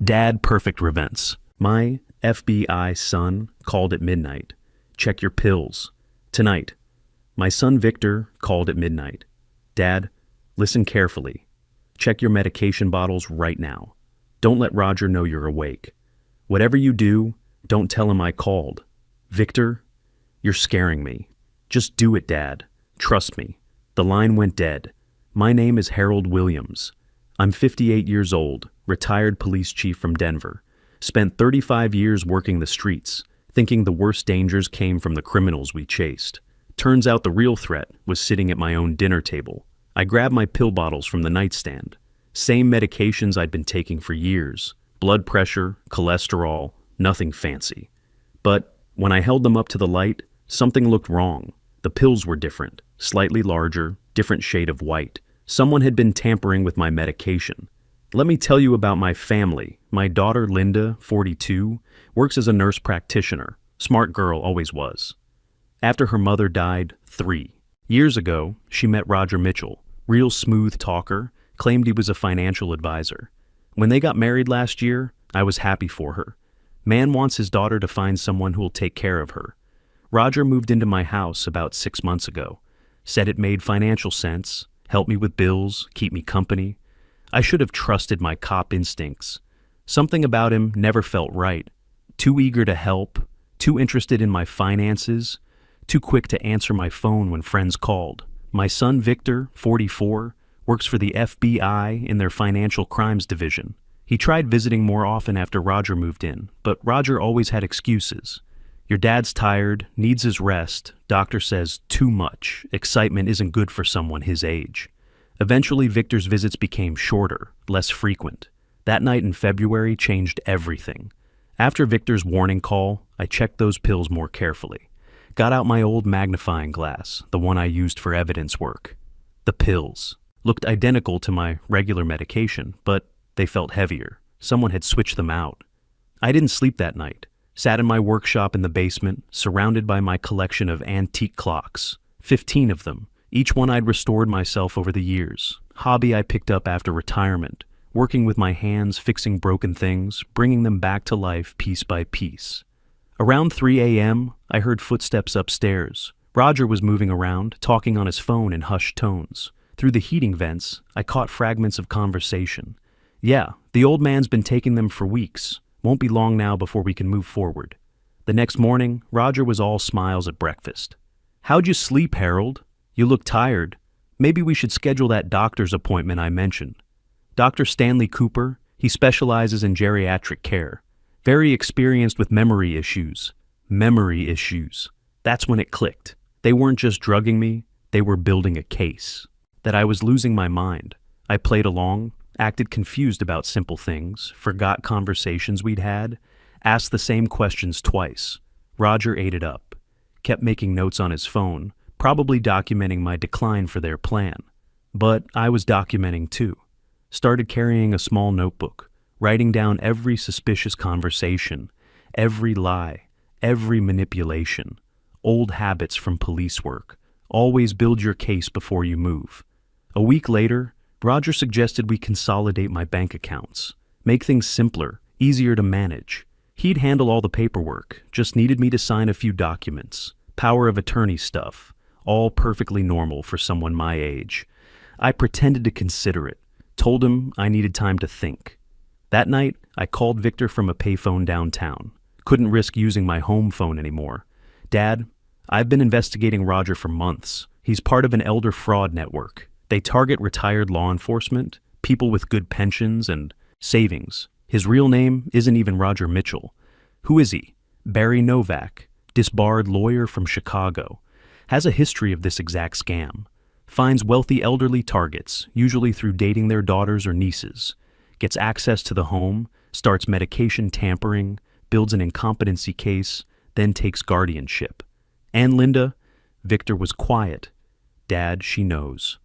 Dad perfect events. My FBI son called at midnight. Check your pills. Tonight. My son Victor called at midnight. Dad, listen carefully. Check your medication bottles right now. Don't let Roger know you're awake. Whatever you do, don't tell him I called. Victor, you're scaring me. Just do it, Dad. Trust me. The line went dead. My name is Harold Williams. I'm 58 years old, retired police chief from Denver. Spent 35 years working the streets, thinking the worst dangers came from the criminals we chased. Turns out the real threat was sitting at my own dinner table. I grabbed my pill bottles from the nightstand. Same medications I'd been taking for years. Blood pressure, cholesterol, nothing fancy. But when I held them up to the light, something looked wrong. The pills were different, slightly larger, different shade of white. Someone had been tampering with my medication. Let me tell you about my family. My daughter Linda, 42, works as a nurse practitioner. Smart girl, always was. After her mother died, 3 years ago, she met Roger Mitchell, real smooth talker, claimed he was a financial advisor. When they got married last year, I was happy for her. Man wants his daughter to find someone who will take care of her. Roger moved into my house about 6 months ago. Said it made financial sense, helped me with bills, keep me company. I should have trusted my cop instincts. Something about him never felt right. Too eager to help, too interested in my finances, too quick to answer my phone when friends called. My son Victor, 44, works for the FBI in their financial crimes division. He tried visiting more often after Roger moved in, but Roger always had excuses. Your dad's tired, needs his rest, doctor says too much, excitement isn't good for someone his age. Eventually Victor's visits became shorter, less frequent. That night in February changed everything. After Victor's warning call, I checked those pills more carefully. Got out my old magnifying glass, the one I used for evidence work. The pills looked identical to my regular medication, but they felt heavier. Someone had switched them out. I didn't sleep that night. Sat in my workshop in the basement, surrounded by my collection of antique clocks. 15 of them, each one I'd restored myself over the years. Hobby I picked up after retirement, working with my hands, fixing broken things, bringing them back to life piece by piece. Around 3 a.m., I heard footsteps upstairs. Roger was moving around, talking on his phone in hushed tones. Through the heating vents, I caught fragments of conversation. Yeah, the old man's been taking them for weeks. Won't be long now before we can move forward. The next morning, Roger was all smiles at breakfast. How'd you sleep, Harold? You look tired. Maybe we should schedule that doctor's appointment I mentioned. Dr. Stanley Cooper, he specializes in geriatric care. Very experienced with memory issues. Memory issues. That's when it clicked. They weren't just drugging me, they were building a case. That I was losing my mind. I played along, acted confused about simple things, forgot conversations we'd had, asked the same questions twice. Roger ate it up. Kept making notes on his phone, probably documenting my decline for their plan. But I was documenting too. Started carrying a small notebook, writing down every suspicious conversation, every lie, every manipulation, old habits from police work. Always build your case before you move. A week later, Roger suggested we consolidate my bank accounts, make things simpler, easier to manage. He'd handle all the paperwork, just needed me to sign a few documents, power of attorney stuff, all perfectly normal for someone my age. I pretended to consider it, told him I needed time to think. That night, I called Victor from a payphone downtown. Couldn't risk using my home phone anymore. Dad, I've been investigating Roger for months. He's part of an elder fraud network. They target retired law enforcement, people with good pensions and savings. His real name isn't even Roger Mitchell. Who is he? Barry Novak, disbarred lawyer from Chicago. Has a history of this exact scam. Finds wealthy elderly targets, usually through dating their daughters or nieces. Gets access to the home, starts medication tampering, builds an incompetency case, then takes guardianship. And Linda? Victor was quiet. Dad, she knows.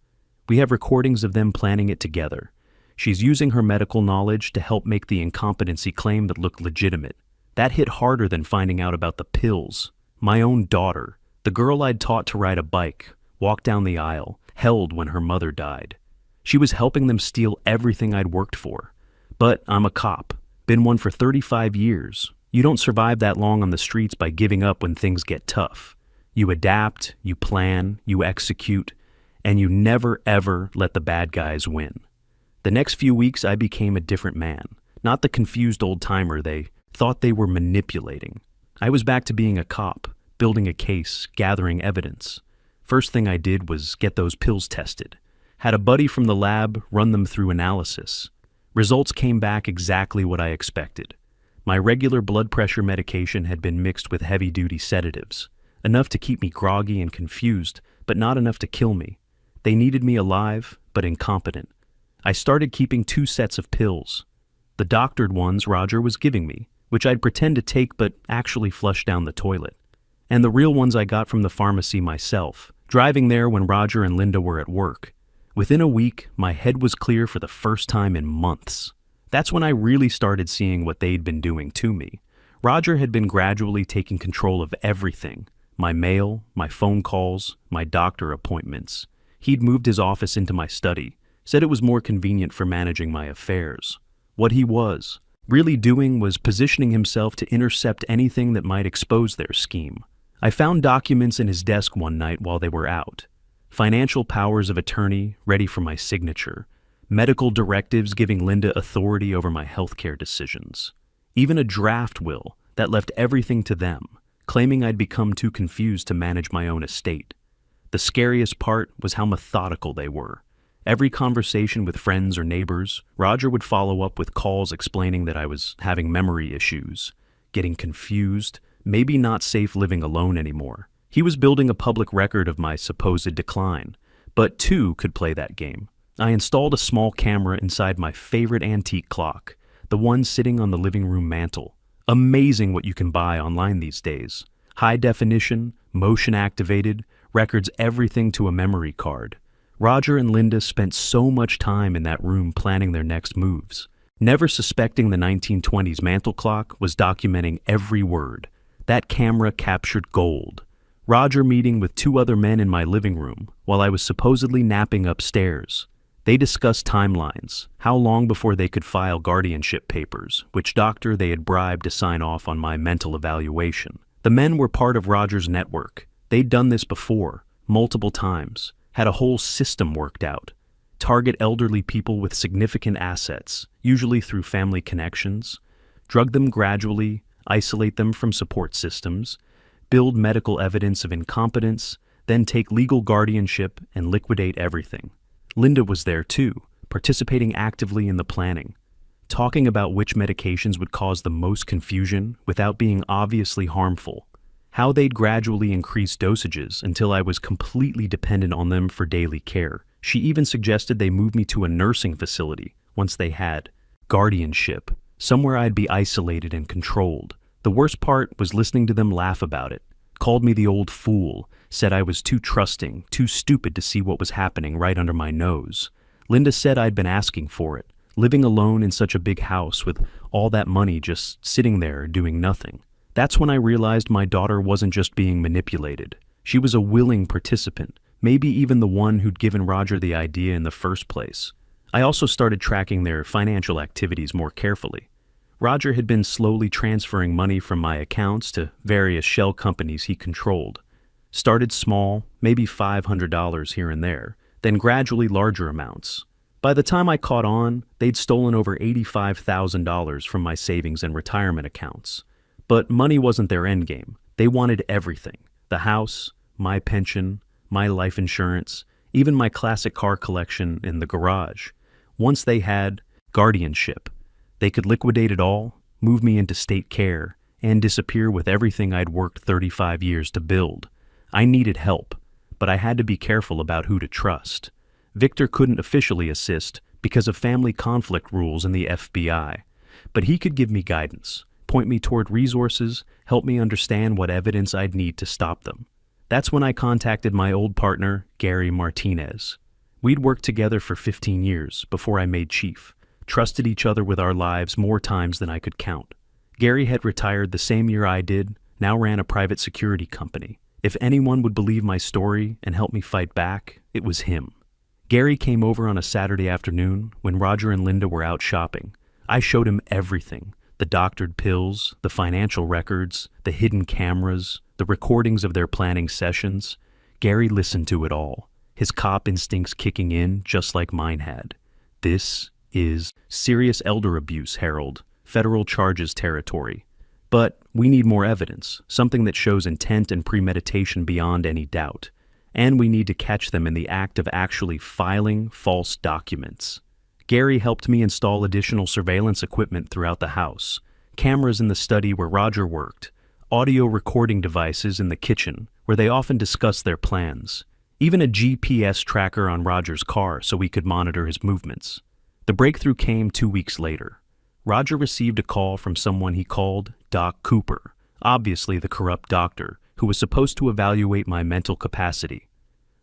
We have recordings of them planning it together. She's using her medical knowledge to help make the incompetency claim that looked legitimate. That hit harder than finding out about the pills. My own daughter, the girl I'd taught to ride a bike, walk down the aisle, held when her mother died. She was helping them steal everything I'd worked for. But I'm a cop. Been one for 35 years. You don't survive that long on the streets by giving up when things get tough. You adapt, you plan, you execute, and you never ever let the bad guys win. The next few weeks I became a different man, not the confused old-timer they thought they were manipulating. I was back to being a cop, building a case, gathering evidence. First thing I did was get those pills tested. Had a buddy from the lab run them through analysis. Results came back exactly what I expected. My regular blood pressure medication had been mixed with heavy-duty sedatives, enough to keep me groggy and confused, but not enough to kill me. They needed me alive, but incompetent. I started keeping 2 sets of pills. The doctored ones Roger was giving me, which I'd pretend to take but actually flush down the toilet. And the real ones I got from the pharmacy myself, driving there when Roger and Linda were at work. Within a week, my head was clear for the first time in months. That's when I really started seeing what they'd been doing to me. Roger had been gradually taking control of everything. My mail, my phone calls, my doctor appointments. He'd moved his office into my study, said it was more convenient for managing my affairs. What he was really doing was positioning himself to intercept anything that might expose their scheme. I found documents in his desk one night while they were out. Financial powers of attorney ready for my signature. Medical directives giving Linda authority over my healthcare decisions. Even a draft will that left everything to them, claiming I'd become too confused to manage my own estate. The scariest part was how methodical they were. Every conversation with friends or neighbors, Roger would follow up with calls explaining that I was having memory issues, getting confused, maybe not safe living alone anymore. He was building a public record of my supposed decline, but 2 could play that game. I installed a small camera inside my favorite antique clock, the one sitting on the living room mantle. Amazing what you can buy online these days. High definition, motion activated, records everything to a memory card. Roger and Linda spent so much time in that room planning their next moves. Never suspecting the 1920s mantle clock was documenting every word. That camera captured gold. Roger meeting with 2 other men in my living room while I was supposedly napping upstairs. They discussed timelines, how long before they could file guardianship papers, which doctor they had bribed to sign off on my mental evaluation. The men were part of Roger's network. They'd done this before, multiple times, had a whole system worked out. Target elderly people with significant assets, usually through family connections, drug them gradually, isolate them from support systems, build medical evidence of incompetence, then take legal guardianship and liquidate everything. Linda was there too, participating actively in the planning, talking about which medications would cause the most confusion without being obviously harmful, how they'd gradually increase dosages until I was completely dependent on them for daily care. She even suggested they move me to a nursing facility once they had guardianship, somewhere I'd be isolated and controlled. The worst part was listening to them laugh about it, called me the old fool, said I was too trusting, too stupid to see what was happening right under my nose. Linda said I'd been asking for it, living alone in such a big house with all that money just sitting there doing nothing. That's when I realized my daughter wasn't just being manipulated. She was a willing participant, maybe even the one who'd given Roger the idea in the first place. I also started tracking their financial activities more carefully. Roger had been slowly transferring money from my accounts to various shell companies he controlled. Started small, maybe $500 here and there, then gradually larger amounts. By the time I caught on, they'd stolen over $85,000 from my savings and retirement accounts. But money wasn't their endgame. They wanted everything. The house, my pension, my life insurance, even my classic car collection in the garage. Once they had guardianship, they could liquidate it all, move me into state care, and disappear with everything I'd worked 35 years to build. I needed help, but I had to be careful about who to trust. Victor couldn't officially assist because of family conflict rules in the FBI, but he could give me guidance, point me toward resources, help me understand what evidence I'd need to stop them. That's when I contacted my old partner, Gary Martinez. We'd worked together for 15 years before I made chief, trusted each other with our lives more times than I could count. Gary had retired the same year I did, now ran a private security company. If anyone would believe my story and help me fight back, it was him. Gary came over on a Saturday afternoon when Roger and Linda were out shopping. I showed him everything, The doctored pills, the financial records, the hidden cameras, the recordings of their planning sessions. Gary listened to it all, his cop instincts kicking in just like mine had. This is serious elder abuse, Harold. Federal charges territory. But we need more evidence, something that shows intent and premeditation beyond any doubt. And we need to catch them in the act of actually filing false documents. Gary helped me install additional surveillance equipment throughout the house, cameras in the study where Roger worked, audio recording devices in the kitchen where they often discussed their plans, even a GPS tracker on Roger's car so we could monitor his movements. The breakthrough came 2 weeks later. Roger received a call from someone he called Doc Cooper, obviously the corrupt doctor, who was supposed to evaluate my mental capacity.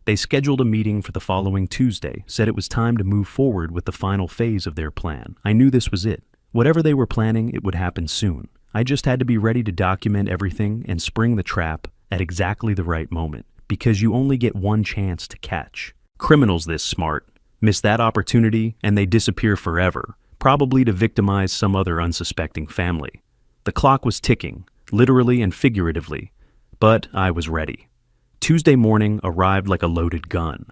They scheduled a meeting for the following Tuesday, said it was time to move forward with the final phase of their plan. I knew this was it. Whatever they were planning, it would happen soon. I just had to be ready to document everything and spring the trap at exactly the right moment, because you only get one chance to catch. Criminals this smart miss that opportunity and they disappear forever, probably to victimize some other unsuspecting family. The clock was ticking, literally and figuratively, but I was ready. Tuesday morning arrived like a loaded gun.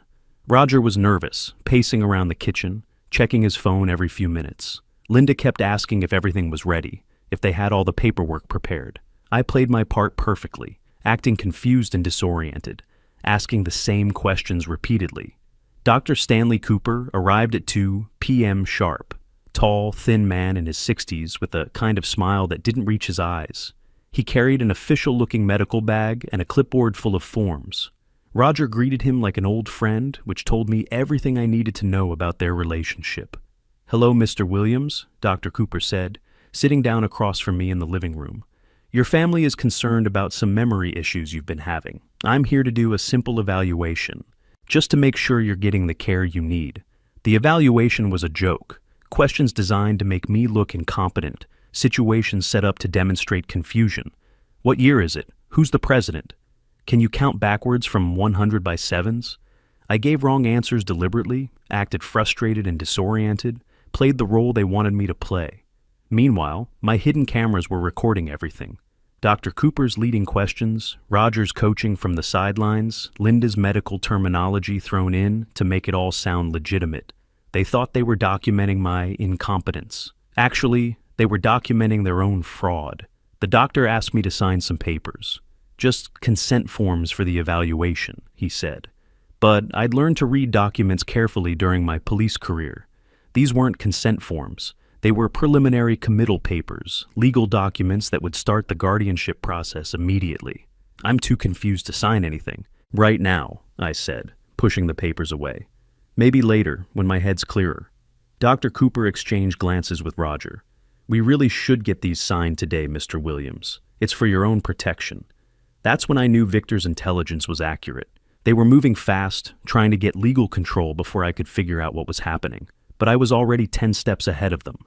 Roger was nervous, pacing around the kitchen, checking his phone every few minutes. Linda kept asking if everything was ready, if they had all the paperwork prepared. I played my part perfectly, acting confused and disoriented, asking the same questions repeatedly. Dr. Stanley Cooper arrived at 2 p.m. sharp. Tall, thin man in his 60s with a kind of smile that didn't reach his eyes. He carried an official-looking medical bag and a clipboard full of forms. Roger greeted him like an old friend, which told me everything I needed to know about their relationship. "Hello, Mr. Williams," Dr. Cooper said, sitting down across from me in the living room. "Your family is concerned about some memory issues you've been having. I'm here to do a simple evaluation, just to make sure you're getting the care you need." The evaluation was a joke. Questions designed to make me look incompetent, situations set up to demonstrate confusion. What year is it? Who's the president? Can you count backwards from 100 by sevens? I gave wrong answers deliberately, acted frustrated and disoriented, played the role they wanted me to play. Meanwhile, my hidden cameras were recording everything. Dr. Cooper's leading questions, Roger's coaching from the sidelines, Linda's medical terminology thrown in to make it all sound legitimate. They thought they were documenting my incompetence. Actually, they were documenting their own fraud. The doctor asked me to sign some papers. Just consent forms for the evaluation, he said. But I'd learned to read documents carefully during my police career. These weren't consent forms. They were preliminary committal papers, legal documents that would start the guardianship process immediately. I'm too confused to sign anything. "Right now," I said, pushing the papers away. "Maybe later, when my head's clearer." Dr. Cooper exchanged glances with Roger. "We really should get these signed today, Mr. Williams. It's for your own protection." That's when I knew Victor's intelligence was accurate. They were moving fast, trying to get legal control before I could figure out what was happening. But I was already 10 steps ahead of them.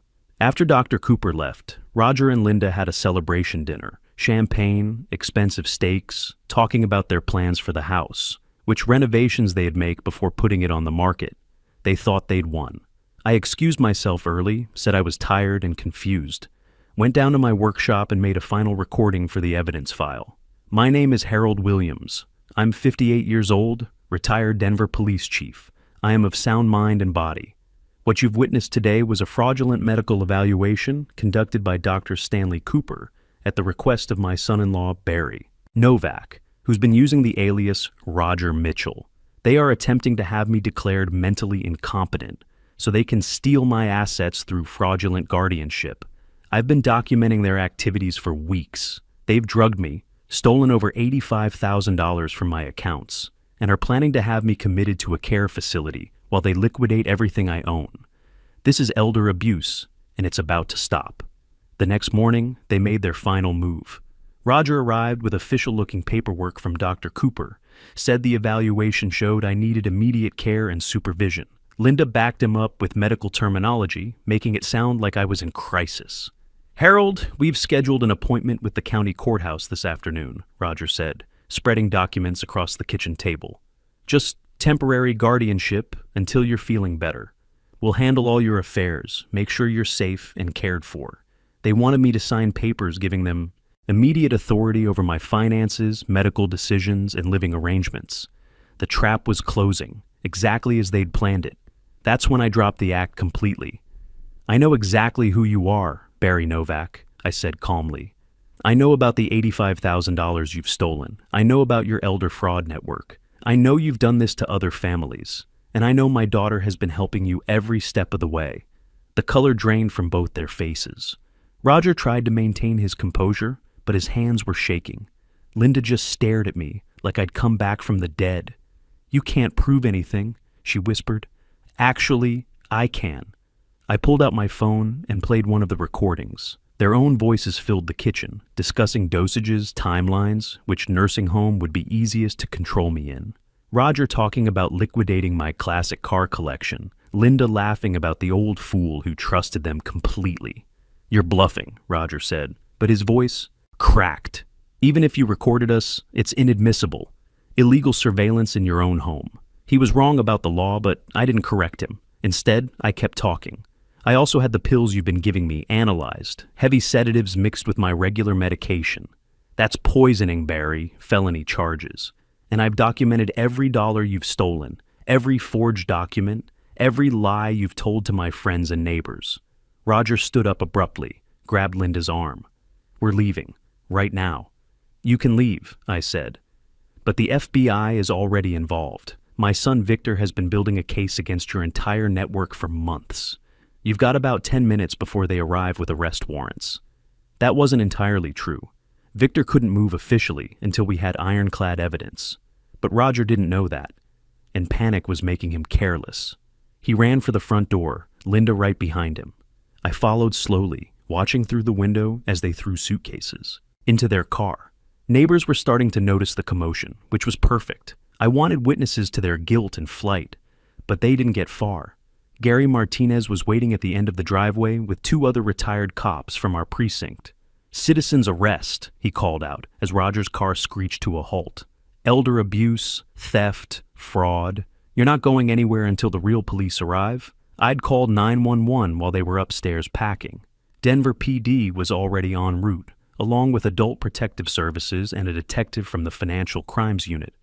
After Dr. Cooper left, Roger and Linda had a celebration dinner. Champagne, expensive steaks, talking about their plans for the house, which renovations they'd make before putting it on the market. They thought they'd won. I excused myself early, said I was tired and confused. Went down to my workshop and made a final recording for the evidence file. "My name is Harold Williams. I'm 58 years old, retired Denver police chief. I am of sound mind and body. What you've witnessed today was a fraudulent medical evaluation conducted by Dr. Stanley Cooper at the request of my son-in-law, Barry Novak, who's been using the alias Roger Mitchell. They are attempting to have me declared mentally incompetent so they can steal my assets through fraudulent guardianship. I've been documenting their activities for weeks. They've drugged me, stolen over $85,000 from my accounts, and are planning to have me committed to a care facility while they liquidate everything I own. This is elder abuse, and it's about to stop." The next morning, they made their final move. Roger arrived with official-looking paperwork from Dr. Cooper, said the evaluation showed I needed immediate care and supervision. Linda backed him up with medical terminology, making it sound like I was in crisis. "Harold, we've scheduled an appointment with the county courthouse this afternoon," Roger said, spreading documents across the kitchen table. "Just temporary guardianship until you're feeling better. We'll handle all your affairs, make sure you're safe and cared for. They wanted me to sign papers giving them immediate authority over my finances, medical decisions, and living arrangements. The trap was closing, exactly as they'd planned it. That's when I dropped the act completely. "I know exactly who you are, Barry Novak," I said calmly. "I know about the $85,000 you've stolen. I know about your elder fraud network. I know you've done this to other families. And I know my daughter has been helping you every step of the way." The color drained from both their faces. Roger tried to maintain his composure, but his hands were shaking. Linda just stared at me like I'd come back from the dead. "You can't prove anything," she whispered. "Actually, I can." I pulled out my phone and played one of the recordings. Their own voices filled the kitchen, discussing dosages, timelines, which nursing home would be easiest to control me in. Roger talking about liquidating my classic car collection, Linda laughing about the old fool who trusted them completely. "You're bluffing," Roger said, but his voice cracked. "Even if you recorded us, it's inadmissible. Illegal surveillance in your own home." He was wrong about the law, but I didn't correct him. Instead, I kept talking. "I also had the pills you've been giving me analyzed, heavy sedatives mixed with my regular medication. That's poisoning, Barry, felony charges. And I've documented every dollar you've stolen, every forged document, every lie you've told to my friends and neighbors." Roger stood up abruptly, grabbed Linda's arm. "We're leaving, right now." "You can leave," I said. "But the FBI is already involved. My son Victor has been building a case against your entire network for months. You've got about 10 minutes before they arrive with arrest warrants." That wasn't entirely true. Victor couldn't move officially until we had ironclad evidence. But Roger didn't know that, and panic was making him careless. He ran for the front door, Linda right behind him. I followed slowly, watching through the window as they threw suitcases into their car. Neighbors were starting to notice the commotion, which was perfect. I wanted witnesses to their guilt and flight, but they didn't get far. Gary Martinez was waiting at the end of the driveway with 2 other retired cops from our precinct. "Citizens arrest," he called out as Roger's car screeched to a halt. "Elder abuse, theft, fraud. You're not going anywhere until the real police arrive." I'd called 911 while they were upstairs packing. Denver PD was already en route, along with Adult Protective Services and a detective from the Financial Crimes Unit.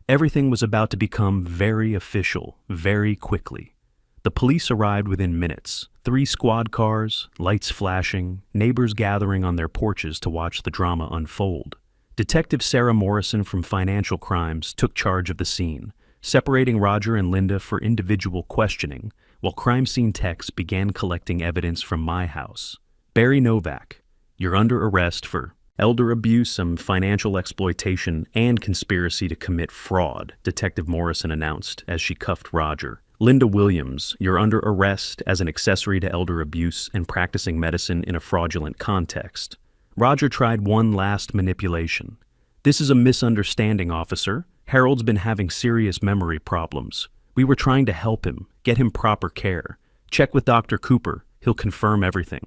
Everything was about to become very official, very quickly. The police arrived within minutes. 3 squad cars, lights flashing, neighbors gathering on their porches to watch the drama unfold. Detective Sarah Morrison from Financial Crimes took charge of the scene, separating Roger and Linda for individual questioning, while crime scene techs began collecting evidence from my house. "Barry Novak, you're under arrest for elder abuse, financial exploitation, and conspiracy to commit fraud," Detective Morrison announced as she cuffed Roger. "Linda Williams, you're under arrest as an accessory to elder abuse and practicing medicine in a fraudulent context." Roger tried one last manipulation. "This is a misunderstanding, officer. Harold's been having serious memory problems. We were trying to help him, get him proper care. Check with Dr. Cooper. He'll confirm everything."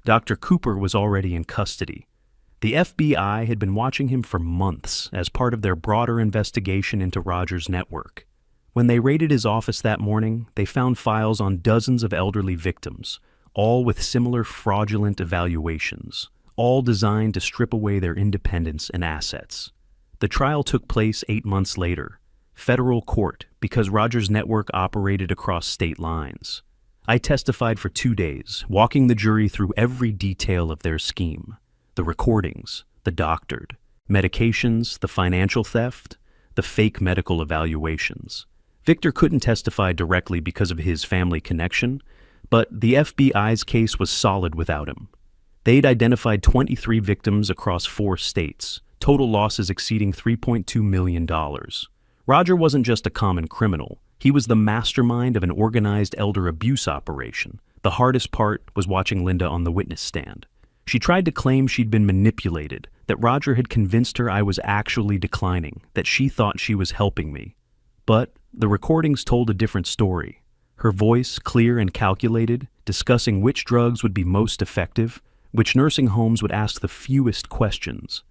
Dr. Cooper was already in custody. The FBI had been watching him for months as part of their broader investigation into Roger's network. When they raided his office that morning, they found files on dozens of elderly victims, all with similar fraudulent evaluations, all designed to strip away their independence and assets. The trial took place 8 months later, federal court, because Roger's network operated across state lines. I testified for 2 days, walking the jury through every detail of their scheme. The recordings, the doctored, medications, the financial theft, the fake medical evaluations. Victor couldn't testify directly because of his family connection, but the FBI's case was solid without him. They'd identified 23 victims across 4 states, total losses exceeding $3.2 million. Roger wasn't just a common criminal. He was the mastermind of an organized elder abuse operation. The hardest part was watching Linda on the witness stand. She tried to claim she'd been manipulated, that Roger had convinced her I was actually declining, that she thought she was helping me. But the recordings told a different story. Her voice, clear and calculated, discussing which drugs would be most effective, which nursing homes would ask the fewest questions.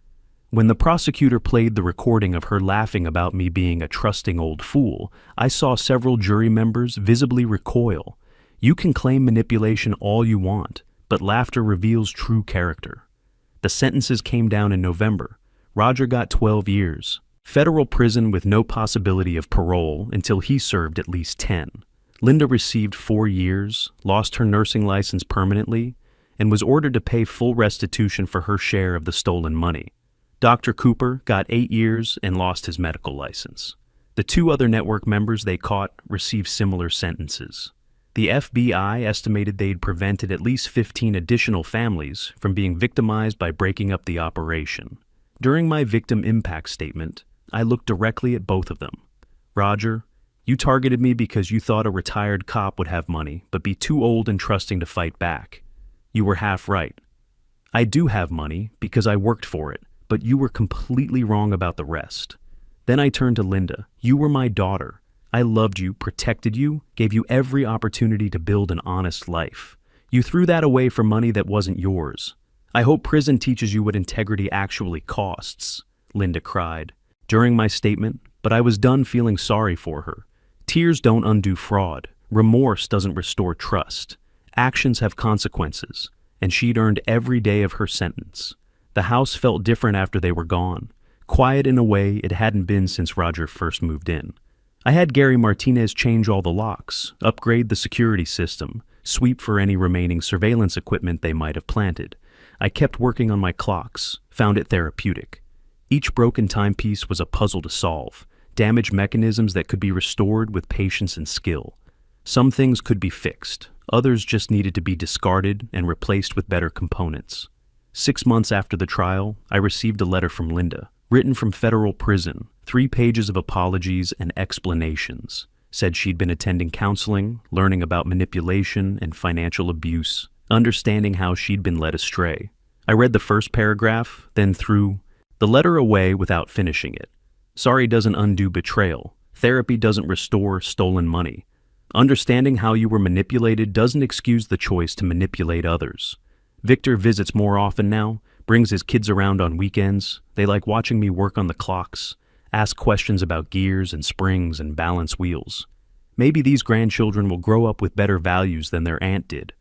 When the prosecutor played the recording of her laughing about me being a trusting old fool, I saw several jury members visibly recoil. You can claim manipulation all you want, but laughter reveals true character. The sentences came down in November. Roger got 12 years. Federal prison with no possibility of parole until he served at least 10. Linda received 4 years, lost her nursing license permanently, and was ordered to pay full restitution for her share of the stolen money. Dr. Cooper got 8 years and lost his medical license. The 2 other network members they caught received similar sentences. The FBI estimated they'd prevented at least 15 additional families from being victimized by breaking up the operation. During my victim impact statement, I looked directly at both of them. Roger, you targeted me because you thought a retired cop would have money, but be too old and trusting to fight back. You were half right. I do have money because I worked for it, but you were completely wrong about the rest. Then I turned to Linda. You were my daughter. I loved you, protected you, gave you every opportunity to build an honest life. You threw that away for money that wasn't yours. I hope prison teaches you what integrity actually costs, Linda cried during my statement, but I was done feeling sorry for her. Tears don't undo fraud. Remorse doesn't restore trust. Actions have consequences, and she'd earned every day of her sentence. The house felt different after they were gone, quiet in a way it hadn't been since Roger first moved in. I had Gary Martinez change all the locks, upgrade the security system, sweep for any remaining surveillance equipment they might have planted. I kept working on my clocks, found it therapeutic. Each broken timepiece was a puzzle to solve, damaged mechanisms that could be restored with patience and skill. Some things could be fixed, others just needed to be discarded and replaced with better components. 6 months after the trial, I received a letter from Linda, written from federal prison, 3 pages of apologies and explanations. Said she'd been attending counseling, learning about manipulation and financial abuse, understanding how she'd been led astray. I read the first paragraph, then threw the letter away without finishing it. Sorry doesn't undo betrayal. Therapy doesn't restore stolen money. Understanding how you were manipulated doesn't excuse the choice to manipulate others. Victor visits more often now, brings his kids around on weekends. They like watching me work on the clocks, ask questions about gears and springs and balance wheels. Maybe these grandchildren will grow up with better values than their aunt did.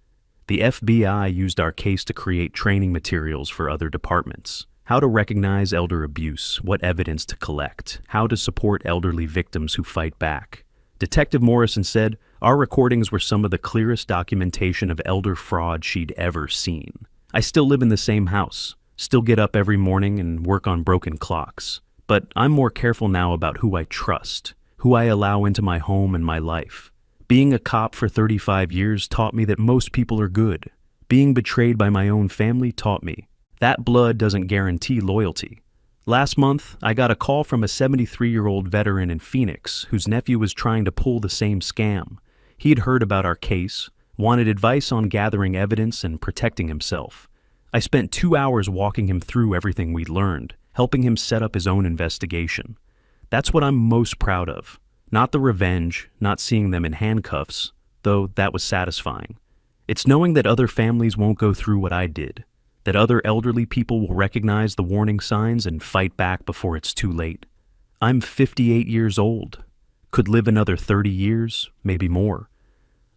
The FBI used our case to create training materials for other departments. How to recognize elder abuse, what evidence to collect, how to support elderly victims who fight back. Detective Morrison said, our recordings were some of the clearest documentation of elder fraud she'd ever seen. I still live in the same house, still get up every morning and work on broken clocks. But I'm more careful now about who I trust, who I allow into my home and my life. Being a cop for 35 years taught me that most people are good. Being betrayed by my own family taught me that blood doesn't guarantee loyalty. Last month, I got a call from a 73-year-old veteran in Phoenix whose nephew was trying to pull the same scam. He'd heard about our case, wanted advice on gathering evidence and protecting himself. I spent 2 hours walking him through everything we'd learned, helping him set up his own investigation. That's what I'm most proud of. Not the revenge, not seeing them in handcuffs, though that was satisfying. It's knowing that other families won't go through what I did, that other elderly people will recognize the warning signs and fight back before it's too late. I'm 58 years old. Could live another 30 years, maybe more.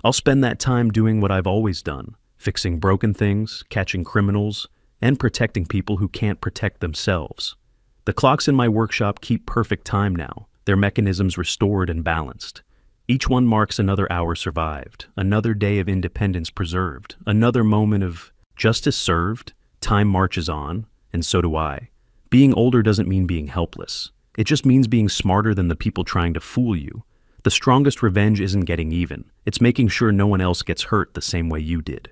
I'll spend that time doing what I've always done, fixing broken things, catching criminals, and protecting people who can't protect themselves. The clocks in my workshop keep perfect time now, their mechanisms restored and balanced. Each one marks another hour survived, another day of independence preserved, another moment of justice served. Time marches on, and so do I. Being older doesn't mean being helpless. It just means being smarter than the people trying to fool you. The strongest revenge isn't getting even. It's making sure no one else gets hurt the same way you did.